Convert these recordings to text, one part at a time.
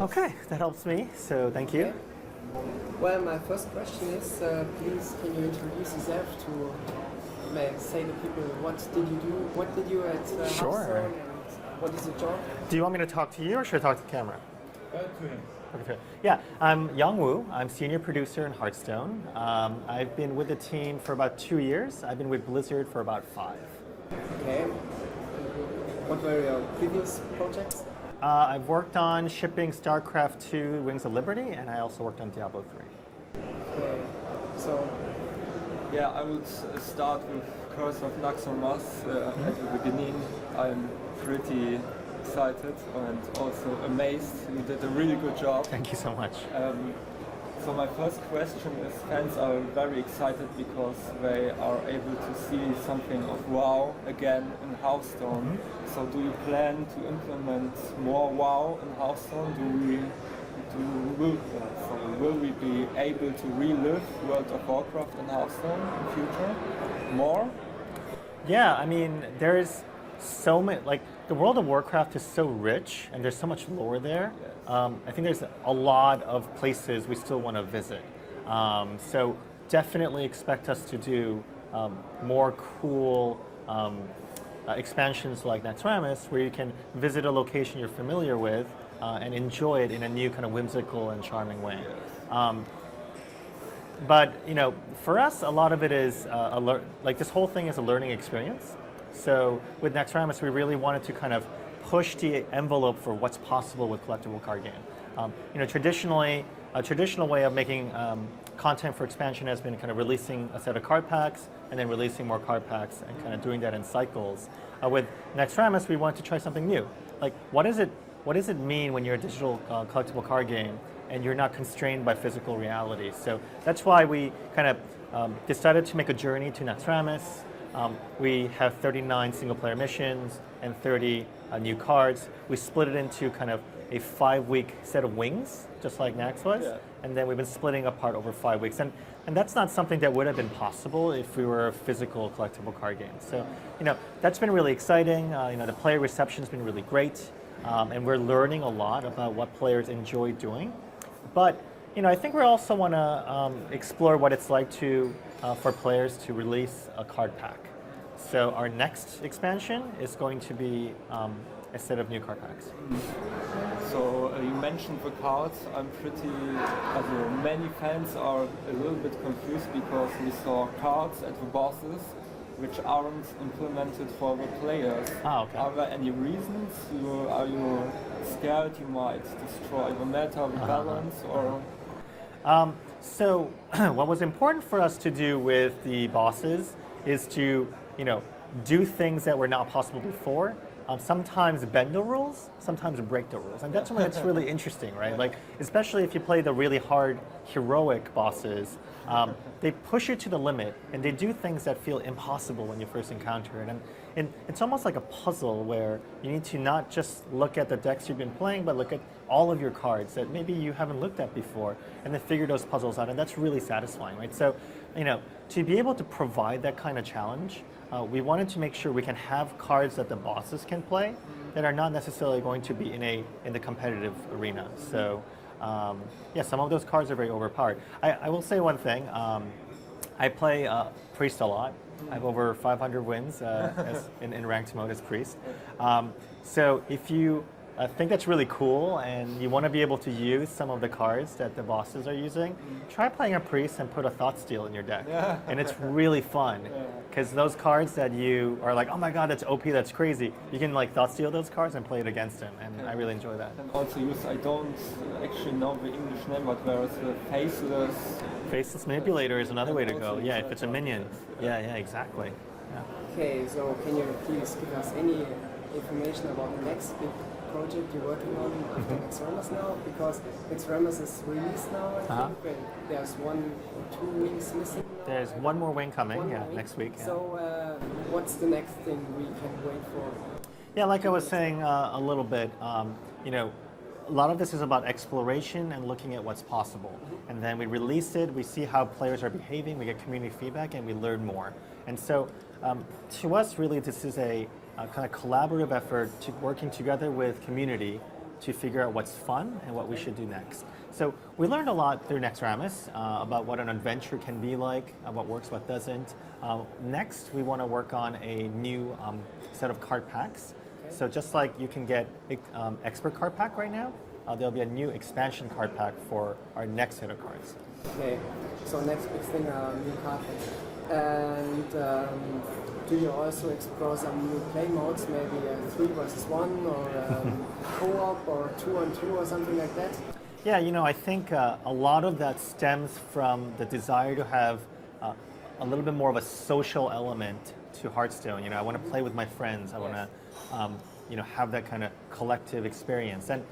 Okay, that helps me, so thank you. Okay. Well, my first question is, please can you introduce yourself to say to people what did you at Sure. Hearthstone, and what is your job? Do you want me to talk to you or should I talk to the camera? To him. Okay. Yeah, I'm Yong Woo. I'm senior producer in Hearthstone. I've been with the team for about 2 years. I've been with Blizzard for about 5. Okay. What were your previous projects? I've worked on shipping StarCraft 2 Wings of Liberty, and I also worked on Diablo 3. Okay. So, Yeah, I would start with Curse of Naxxramas at the beginning. I'm pretty excited and also amazed. You did a really good job. Thank you so much. So my first question is, fans are very excited because they are able to see something of WoW again in Hearthstone. So do you plan to implement more WoW in Hearthstone? Will we be able to relive World of Warcraft in Hearthstone in future more? Yeah, I mean, there's so many, like, the World of Warcraft is so rich and there's so much lore there. Yes. I think there's a lot of places we still want to visit. So definitely expect us to do more cool expansions like Naxxramas, where you can visit a location you're familiar with and enjoy it in a new kind of whimsical and charming way. But you know, for us, a lot of it is like this whole thing is a learning experience. So with Naxxramas, we really wanted to kind of push the envelope for what's possible with collectible card game. You know, traditionally, a traditional way of making content for expansion has been kind of releasing a set of card packs and then releasing more card packs and kind of doing that in cycles. With Naxxramas, we wanted to try something new. Like, what does it mean when you're a digital collectible card game and you're not constrained by physical reality? So that's why we kind of decided to make a journey to Naxxramas. We have 39 single-player missions and 30 new cards. We split it into kind of a 5-week set of wings, just like Nax was, and then we've been splitting apart over 5 weeks. And that's not something that would have been possible if we were a physical collectible card game. So, you know, that's been really exciting. You know, the player reception's been really great, and we're learning a lot about what players enjoy doing. But, you know, I think we also want to explore what it's like to for players to release a card pack. So our next expansion is going to be a set of new card packs. So you mentioned the cards. Many fans are a little bit confused because we saw cards at the bosses which aren't implemented for the players. Okay. Are there any reasons? Are you scared you might destroy the meta, the balance, or? So what was important for us to do with the bosses is to, you know, do things that were not possible before. Sometimes bend the rules, sometimes break the rules. And that's when it's really interesting, right? Like, especially if you play the really hard heroic bosses, they push you to the limit and they do things that feel impossible when you first encounter it. And it's almost like a puzzle where you need to not just look at the decks you've been playing, but look at all of your cards that maybe you haven't looked at before and then figure those puzzles out. And that's really satisfying, right? So, you know, to be able to provide that kind of challenge, we wanted to make sure we can have cards that the bosses can play that are not necessarily going to be in the competitive arena. So, yeah, some of those cards are very overpowered. I will say one thing. I play Priest a lot. I have over 500 wins in ranked mode as Priest. So if you think that's really cool and you want to be able to use some of the cards that the bosses are using, try playing a Priest and put a Thought Steal in your deck. And it's really fun because those cards that you are like, oh my god, that's OP, that's crazy, you can like Thought Steal those cards and play it against him, and I really enjoy that. And also use, I don't actually know the English name, but there is the Faceless Manipulator is another way to go. Yeah, if it's a minion. Yeah, exactly. Yeah. okay, so can you please give us any information about the next big project you're working on after Naxxramas now? Because Naxxramas is released now, I think, and there's 1 or 2 wings missing now. There's one more wing coming, next week. Yeah. So what's the next thing we can wait for? Yeah, like I was saying a little bit, you know, a lot of this is about exploration and looking at what's possible. And then we release it, we see how players are behaving, we get community feedback, and we learn more. And so to us, really, this is a kind of collaborative effort to working together with community to figure out what's fun and what we should do next. So we learned a lot through Nextramus about what an adventure can be like, what works, what doesn't. Next, we want to work on a new set of card packs. Okay. So just like you can get expert card pack right now, there'll be a new expansion card pack for our next set of cards. Okay, so next big thing, new card packs. And do you also explore some new play modes, maybe 3 versus 1 or co-op or 2 on 2 or something like that? Yeah, I think a lot of that stems from the desire to have a little bit more of a social element to Hearthstone. I want to play with my friends. I want to have that kind of collective experience. And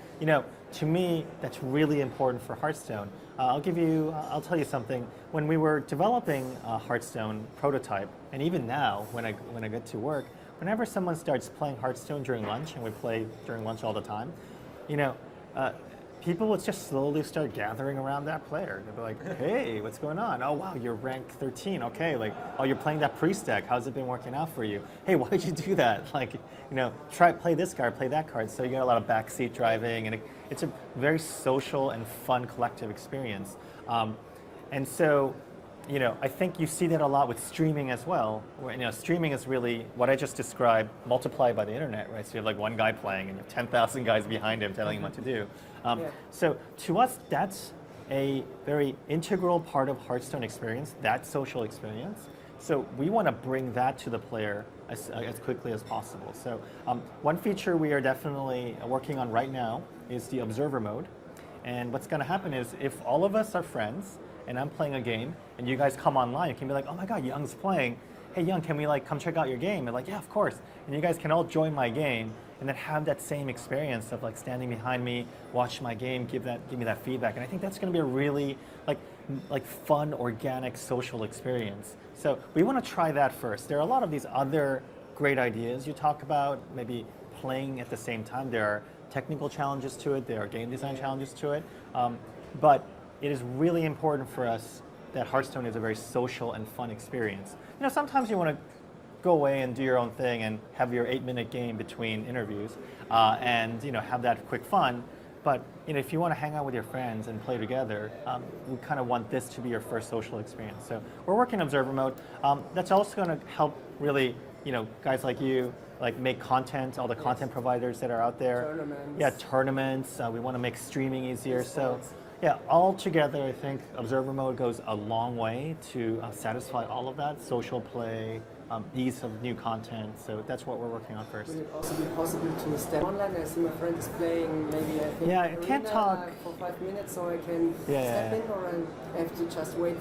to me, that's really important for Hearthstone. I'll tell you something. When we were developing a Hearthstone prototype, and even now, when I get to work, whenever someone starts playing Hearthstone during lunch, and we play during lunch all the time, people would just slowly start gathering around that player. They'd be like, hey, what's going on? Oh, wow, you're rank 13. Okay, oh, you're playing that priest deck. How's it been working out for you? Hey, why did you do that? Play this card, play that card. So you get a lot of backseat driving, and it's a very social and fun collective experience. And so, I think you see that a lot with streaming as well. Where, streaming is really what I just described multiplied by the internet, right? So you have one guy playing and you have 10,000 guys behind him telling him what to do. So to us, that's a very integral part of Hearthstone experience, that social experience. So we want to bring that to the player as quickly as possible. So one feature we are definitely working on right now is the observer mode. And what's going to happen is if all of us are friends and I'm playing a game and you guys come online, you can be like, oh my God, Young's playing. Hey Young, can we come check out your game? And yeah, of course. And you guys can all join my game and then have that same experience of standing behind me, watch my game, give me that feedback. And I think that's going to be a really fun, organic, social experience. So we want to try that first. There are a lot of these other great ideas you talk about, maybe playing at the same time. There are technical challenges to it. There are game design challenges to it. But it is really important for us that Hearthstone is a very social and fun experience. Sometimes you want to go away and do your own thing and have your 8-minute game between interviews and have that quick fun. But if you want to hang out with your friends and play together, we kind of want this to be your first social experience. So we're working observer mode. That's also going to help really, guys like you, make content, all the content providers that are out there. Tournaments. Yeah, tournaments. We want to make streaming easier. So yeah, all together, I think observer mode goes a long way to satisfy all of that, social play, ease of new content. So that's what we're working on first. Will it also be possible to step online? I see my friend is playing maybe I can't talk for 5 minutes, so I can step in, or I have to just wait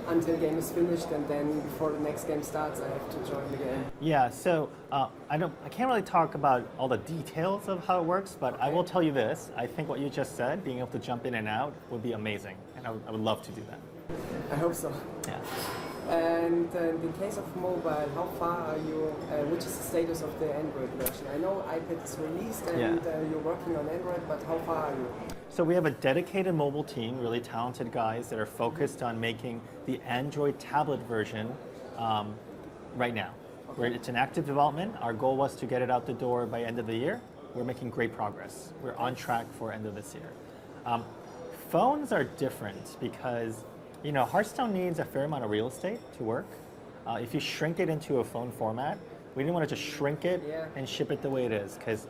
until the game is finished, and then before the next game starts, I have to join the game. Yeah, so I can't really talk about all the details of how it works, but I will tell you this. I think what you just said, being able to jump in and out, would be amazing, and I would love to do that. I hope so. Yeah. And in the case of mobile, how far are you, which is the status of the Android version? I know iPad is released and you're working on Android, but how far are you? So we have a dedicated mobile team, really talented guys that are focused on making the Android tablet version right now. Okay. It's an active development. Our goal was to get it out the door by end of the year. We're making great progress. We're on track for end of this year. Phones are different because Hearthstone needs a fair amount of real estate to work. If you shrink it into a phone format, we didn't want to just shrink it and ship it the way it is, because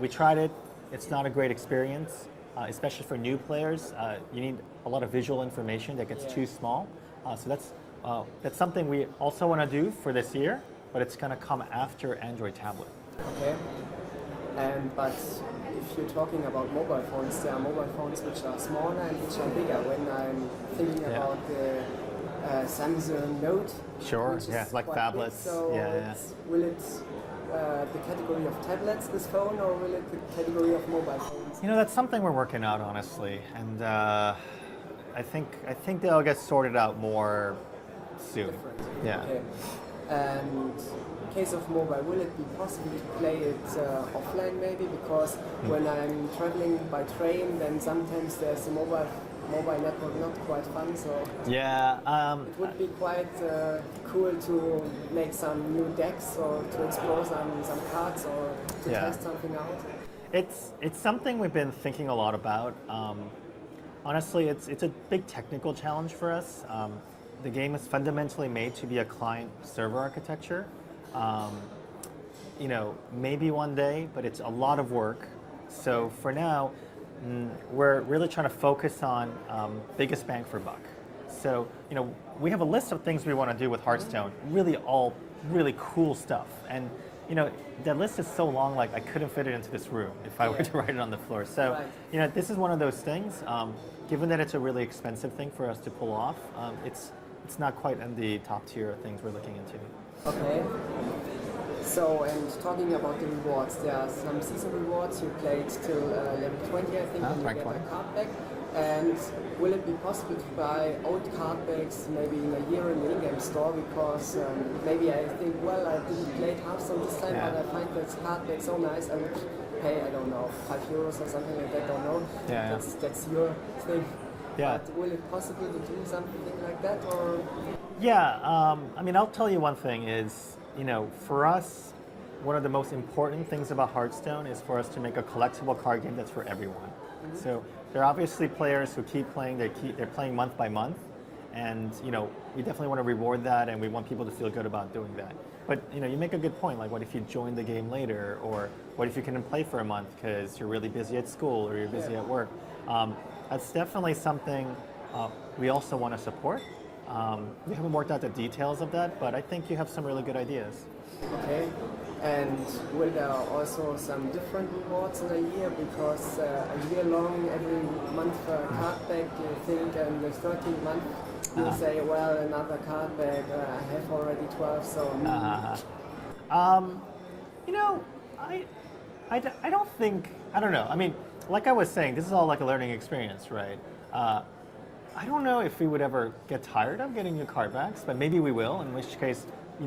we tried it. It's not a great experience, especially for new players. You need a lot of visual information that gets too small. So that's something we also want to do for this year, but it's going to come after Android tablet. Okay. But if you're talking about mobile phones, there are mobile phones which are smaller and which are bigger. When I'm thinking about the Samsung Note, sure, which is like quite phablets. Big, so will it the category of tablets, this phone, or will it the category of mobile phones? That's something we're working out, honestly, and I think they'll get sorted out more soon. Different. Yeah. Okay. And in case of mobile, will it be possible to play it offline maybe? Because when I'm traveling by train, then sometimes there's a mobile network not quite fun. So it would be quite cool to make some new decks or to explore some cards or to test something out. It's something we've been thinking a lot about. Honestly, it's a big technical challenge for us. The game is fundamentally made to be a client-server architecture. Maybe one day, but it's a lot of work. So for now, we're really trying to focus on biggest bang for buck. So, we have a list of things we want to do with Hearthstone, really cool stuff. And, that list is so long, like I couldn't fit it into this room if I were to write it on the floor. So, this is one of those things. Given that it's a really expensive thing for us to pull off, it's not quite in the top tier of things we're looking into. Okay. So, and talking about the rewards, there are some season rewards. You played till level 20, I think, and you get a card back. And will it be possible to buy old card backs maybe in a year in the in-game store? Because maybe I think, well, I didn't play Hearthstone this time, but I find this card back so nice. I would pay, I don't know, €5 or something like that. Don't know. That's your thing. Yeah. But will it possible to do something like that, or? Yeah. I'll tell you one thing is, for us, one of the most important things about Hearthstone is for us to make a collectible card game that's for everyone. Mm-hmm. So there are obviously players who keep playing. They're playing month by month, and we definitely want to reward that, and we want people to feel good about doing that. But you make a good point. Like, what if you join the game later, or what if you couldn't play for a month because you're really busy at school or you're busy at work? That's definitely something we also want to support. We haven't worked out the details of that, but I think you have some really good ideas. Okay. And will there also some different rewards in a year? Because a year long, every month card back, you think, and the 13th month, you say, well, another card back, I have already 12, so... I don't think, I don't know. Like I was saying, this is all like a learning experience, right? I don't know if we would ever get tired of getting new card backs, but maybe we will, in which case,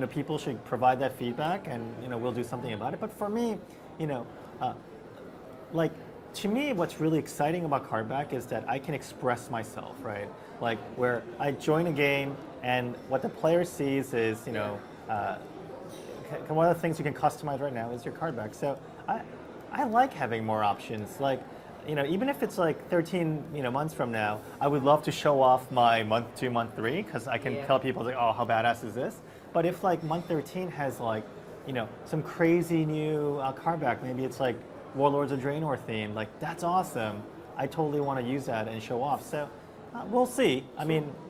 people should provide that feedback, and we'll do something about it. But for me, to me, what's really exciting about card back is that I can express myself, right? Like, where I join a game, and what the player sees is, one of the things you can customize right now is your card back. So I like having more options. Like, even if it's like 13, months from now, I would love to show off my month 2, month 3, because I can tell people, like, oh, how badass is this? But if like month 13 has like, some crazy new card back, maybe it's like Warlords of Draenor theme, like that's awesome. I totally want to use that and show off. So we'll see.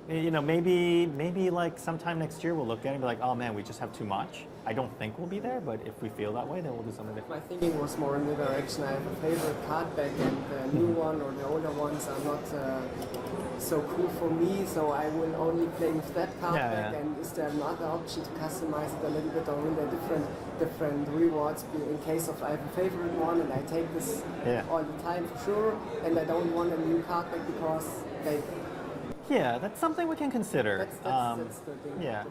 Maybe like sometime next year we'll look at it and be like, oh man, we just have too much. I don't think we'll be there, but if we feel that way, then we'll do something different. My thinking was more in the direction, I have a favorite card back, and the new one or the older ones are not so cool for me, so I will only play with that card back. And is there another option to customize it a little bit, or will there different rewards be in case of I have a favorite one and I take this all the time for sure, and I don't want a new card back because they... Yeah, that's something we can consider. That's the thing. Yeah,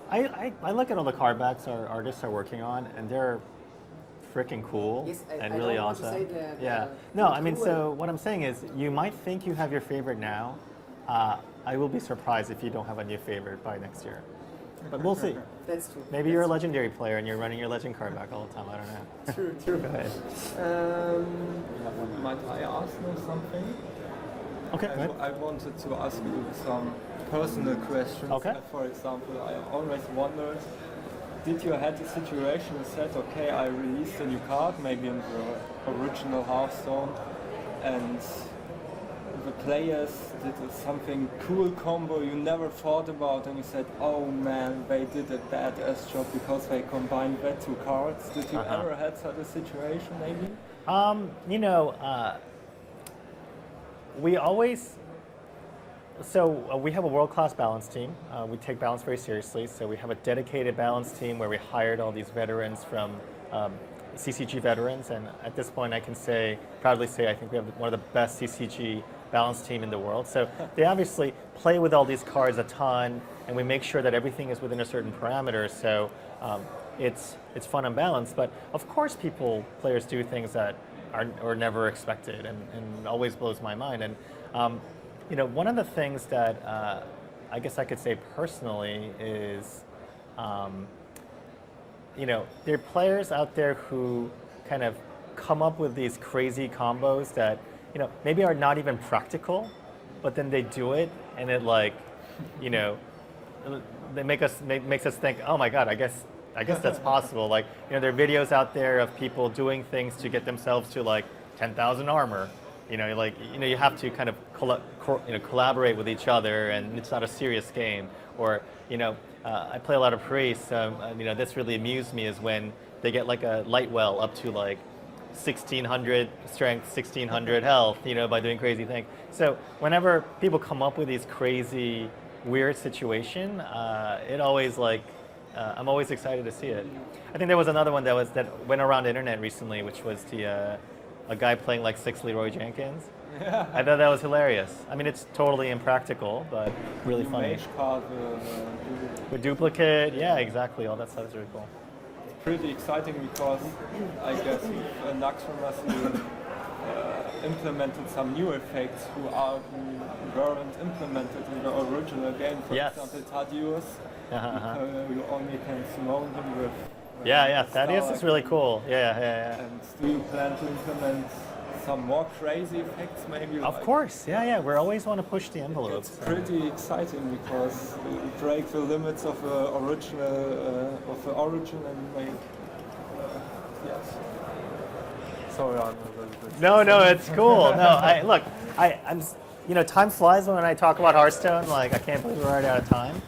I look at all the card backs our artists are working on, and they're freaking cool and I really don't awesome. Want to say that, yeah. No, so what I'm saying is, you might think you have your favorite now. I will be surprised if you don't have a new favorite by next year. But we'll see. That's true. Maybe you're a legendary player and you're running your legend card back all the time. I don't know. True. Go ahead. Might I ask you something? Okay. I wanted to ask you some personal questions. Okay. For example, I always wondered, did you had a situation you said, okay, I released a new card, maybe in the original Hearthstone, and the players did something cool combo you never thought about, and you said, oh man, they did a badass job because they combined that two cards. Did you ever had such a situation, maybe? We always... So we have a world-class balance team. We take balance very seriously. So we have a dedicated balance team where we hired all these veterans from CCG veterans. And at this point, I can proudly say, I think we have one of the best CCG balance team in the world. So they obviously play with all these cards a ton, and we make sure that everything is within a certain parameter. So it's fun and balanced. But of course, players do things that are never expected, and always blows my mind. And one of the things that I guess I could say personally is, there are players out there who kind of come up with these crazy combos that, you know, maybe are not even practical, but then they do it and it like, you know, they makes us think, oh my God, I guess that's possible. Like, you know, there are videos out there of people doing things to get themselves to like 10,000 armor. You know, like, you know, you have to kind of collaborate with each other, and it's not a serious game. Or, you know, I play a lot of priests. You know, this really amused me is when they get like a light well up to like 1600 strength, 1600 health, you know, by doing crazy things. So whenever people come up with these crazy, weird situation, it always like, I'm always excited to see it. I think there was another one that went around the internet recently, which was a guy playing like 6 Leroy Jenkins. Yeah. I thought that was hilarious. I mean, it's totally impractical, but really You funny. mage card With duplicate, yeah, exactly. All that stuff is really cool. pretty exciting because I guess with Naxxramas implemented some new effects who weren't implemented in the original game. For Yes. example, Thaddeus, you only can summon him with Yeah, the Thaddeus star is really cool. Yeah. And do you plan to implement some more crazy effects maybe? Of like- course, yeah. We always want to push the envelopes. It's pretty exciting because you break the limits of the origin and make yes. Sorry, I'm a little bit. No, it's cool. No, I'm. You know, time flies when I talk about Hearthstone. Like, I can't believe we're already out of time.